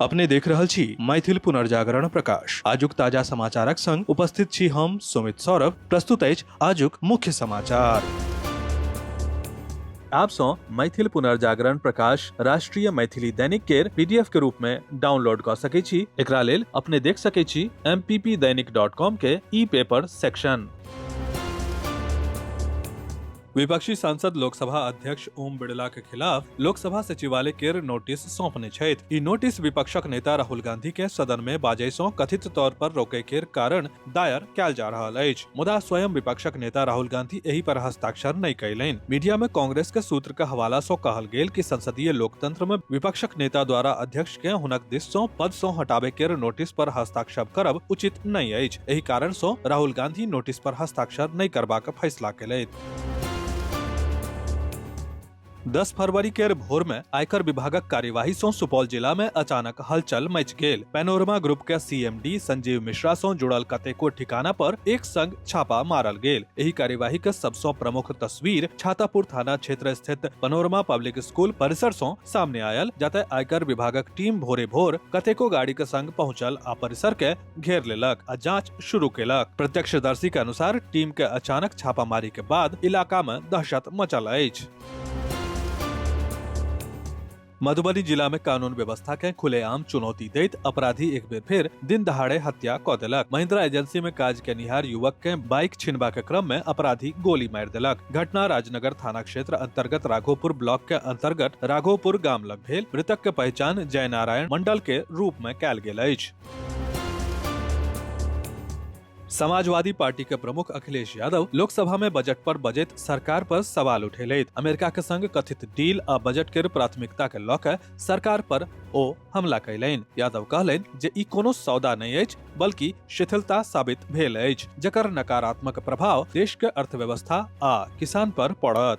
अपने देख रहल छी मैथिल पुनर्जागरण प्रकाश। आजुक ताजा समाचारक संग उपस्थित छी हम सुमित सौरभ। प्रस्तुत अछि आजुक मुख्य समाचार। आप सो मैथिल पुनर्जागरण प्रकाश राष्ट्रीय मैथिली दैनिक केर पीडीएफ के रूप में डाउनलोड कर सकै छी। एकरा लेल अपने देख सकै छी mppdainik.com के ई पेपर सेक्शन। विपक्षी सांसद लोकसभा अध्यक्ष ओम बिड़ला के खिलाफ लोकसभा सचिवालय केर नोटिस सौंपने छथि। ई नोटिस विपक्षक नेता राहुल गांधी के सदन में बाजै सं कथित तौर पर रोकै केर कारण दायर कैल जा रहल अछि। मुदा स्वयं विपक्षक नेता राहुल गांधी एहि पर हस्ताक्षर नहीं कयलनि। मीडिया में कांग्रेस के सूत्र के हवाला सं कहल गेल कि संसदीय लोकतंत्र में विपक्षक नेता द्वारा अध्यक्ष के हुनक दिस सं पद सं हटाबै केर नोटिस पर हस्ताक्षर करब उचित नहीं अछि। एहि कारण सं राहुल गांधी नोटिस पर हस्ताक्षर नहीं करबाक फैसला केलथि। 10 फरवरी केर भोर में आयकर विभागक कार्यवाही सं सुपौल जिला में अचानक हलचल मच गेल। पैनोरमा ग्रुप के सीएमडी संजीव मिश्रा सं जुड़ल कतेको ठिकाना पर एक संग छापा मारल गेल। एही कार्यवाही के सबसं प्रमुख तस्वीर छातापुर थाना क्षेत्र स्थित पैनोरमा पब्लिक स्कूल परिसर सं सामने आयल, जतय आयकर विभागक टीम भोरे भोर कतेको गाड़ी के संग पहुंचल आ परिसर के घेर लेलक आ जांच शुरू केलक। प्रत्यक्षदर्शी के अनुसार टीम के अचानक छापामारी के बाद इलाका में दहशत मचल अछि। मधुबनी जिला में कानून व्यवस्था के खुलेआम चुनौती दैत अपराधी एक बेर फिर दिन दहाड़े हत्या क देलक। महिंद्रा एजेंसी में काज केनिहार युवक के बाइक छीनबा के क्रम में अपराधी गोली मार देलक। घटना राजनगर थाना क्षेत्र अंतर्गत राघोपुर ब्लॉक के अंतर्गत राघोपुर गाम लग भेल। मृतक के पहचान जय नारायण मंडल के रूप में कैल गेल अछि। समाजवादी पार्टी के प्रमुख अखिलेश यादव लोकसभा में बजट पर बजैत सरकार पर सवाल उठेलथि। अमेरिका के संग कथित डील आ बजट के प्राथमिकता के लऽ कऽ सरकार पर ओ हमला कयलनि। यादव कहलनि जे ई कोनो सौदा नहीं अछि, बल्कि शिथिलता साबित भेल अछि, जकर नकारात्मक प्रभाव देश के अर्थव्यवस्था आ किसान पर पड़त।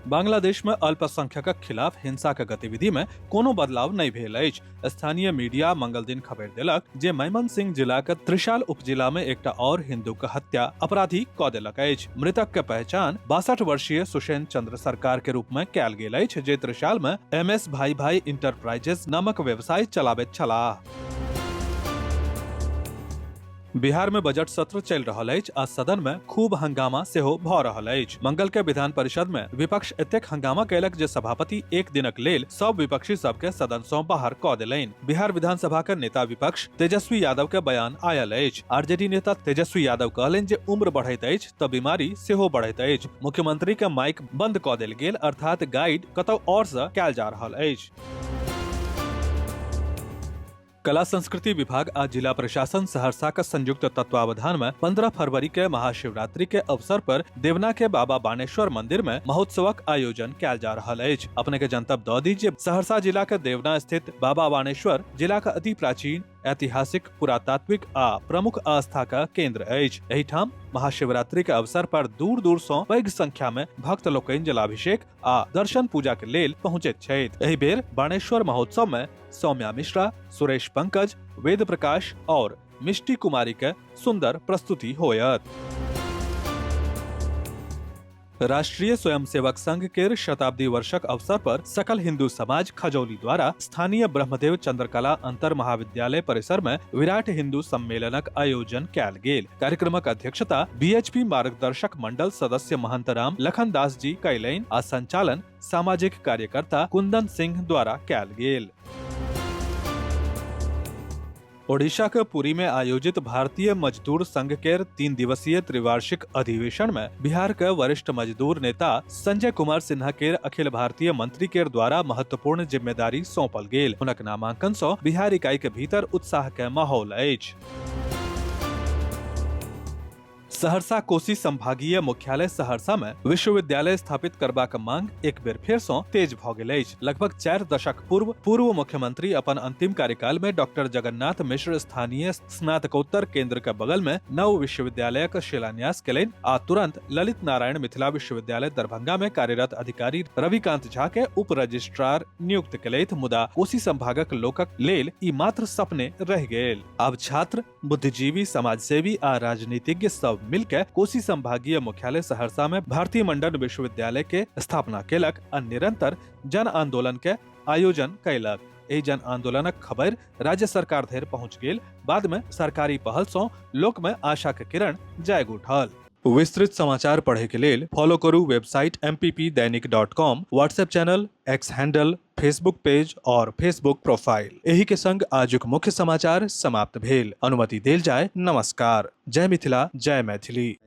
बांग्लादेश में अल्पसंख्यकक खिलाफ हिंसा के गतिविधि में कोनो बदलाव नहीं भेल अछि। स्थानीय मीडिया मंगल दिन खबर देलक जे मैमनसिंह जिला के त्रिशाल उपजिला में एकटा और हिंदू के हत्या अपराधी क देलक अछि। मृतक के पहचान 62 वर्षीय सुषेण चंद्र सरकार के रूप में कैल गेल अछि, जे त्रिशाल में MS भाई भाई इंटरप्राइजेज नामक व्यवसाय चलाबैत छलाह। बिहार में बजट सत्र चल रहल अछि आ सदन में खूब हंगामा सेहो भ रहल अछि। मंगल के विधान परिषद में विपक्ष एतेक हंगामा कयलक जे सभापति एक दिनक लेल सब विपक्षी सब के सदन सं बाहर क देलनि। बिहार विधानसभा के नेता विपक्ष तेजस्वी यादव के बयान आयल अछि। आरजेडी नेता तेजस्वी यादव कहलनि जे उम्र बढ़ैत अछि तऽ बीमारी सेहो बढ़ैत अछि। मुख्यमंत्री के माइक बंद क देल गेल, अर्थात गाइड कतौ और से कैल जा रहल अछि। कला संस्कृति विभाग आ जिला प्रशासन सहरसा के संयुक्त तत्वावधान में 15 फरवरी के महाशिवरात्रि के अवसर पर देवना के बाबा बानेश्वर मंदिर में महोत्सवक आयोजन कैल जा रहल अछि। अपने के जनतब दऽ दी जे सहरसा जिला के देवना स्थित बाबा बानेश्वर जिला के अति प्राचीन, ऐतिहासिक, पुरातात्विक आ प्रमुख आस्था का केंद्र अछि। एहि ठाम महाशिवरात्रि के अवसर पर दूर दूर सं पैघ संख्या में भक्त लोकनि जलाभिषेक आ दर्शन पूजा के लेल पहुंचैत छथि। एहि बेर बानेश्वर महोत्सव में सौम्या मिश्रा, सुरेश पंकज, वेद प्रकाश और मिष्टी कुमारी के सुंदर प्रस्तुति होयत। राष्ट्रीय स्वयंसेवक संघ केर शताब्दी वर्षक अवसर पर सकल हिंदू समाज खजौली द्वारा स्थानीय ब्रह्मदेव चंद्रकला अंतर महाविद्यालय परिसर में विराट हिंदू सम्मेलनक आयोजन कैल गेल। कार्यक्रमक अध्यक्षता बीएचपी मार्गदर्शक मंडल सदस्य महंत राम लखन दास जी कयलनि आ संचालन सामाजिक कार्यकर्ता कुंदन सिंह द्वारा कैल गेल। ओडिशा के पुरी में आयोजित भारतीय मजदूर संघ केर 3 दिवसीय त्रिवार्षिक अधिवेशन में बिहार के वरिष्ठ मजदूर नेता संजय कुमार सिन्हा केर अखिल भारतीय मंत्री केर द्वारा महत्वपूर्ण जिम्मेदारी सौंपल गेल। हुनक नामांकन सं बिहार इकाई के भीतर उत्साह के माहौल अछि। सहरसा कोसी संभागीय मुख्यालय सहरसा में विश्वविद्यालय स्थापित करबाक मांग एक बेर फेर सँ तेज भऽ गेल अछि। लगभग 4 दशक पूर्व मुख्यमंत्री अपन अंतिम कार्यकाल में डॉक्टर जगन्नाथ मिश्र स्थानीय स्नातकोत्तर केंद्र के बगल में नव विश्वविद्यालयक शिलान्यास केलनि आ तुरंत ललित नारायण मिथिला विश्वविद्यालय दरभंगा में कार्यरत अधिकारी रविकांत झा के उप रजिस्ट्रार नियुक्त केलथि। मुदा कोसी संभागक लोकक लेल ई मात्र सपने रहि गेल। आब छात्र, बुद्धिजीवी, समाजसेवी आ राजनीतिज्ञ सब मिलकर कोसी संभागीय मुख्यालय सहरसा में भारतीय मंडन विश्वविद्यालय के स्थापना केलक आ निरंतर जन आंदोलन के आयोजन कैलक। एहि जन आंदोलनक खबर राज्य सरकार धरि पहुंच गेल। बाद में सरकारी पहल सँ लोक में आशा के किरण जाग उठल। विस्तृत समाचार पढ़े के लेल फॉलो करू वेबसाइट mppदैनिक.com, WhatsApp channel, X handle, Facebook page और फेसबुक प्रोफाइल। एही के संग आजुक मुख्य समाचार समाप्त भेल। अनुमति देल जाय। नमस्कार। जय मिथिला, जय मैथिली।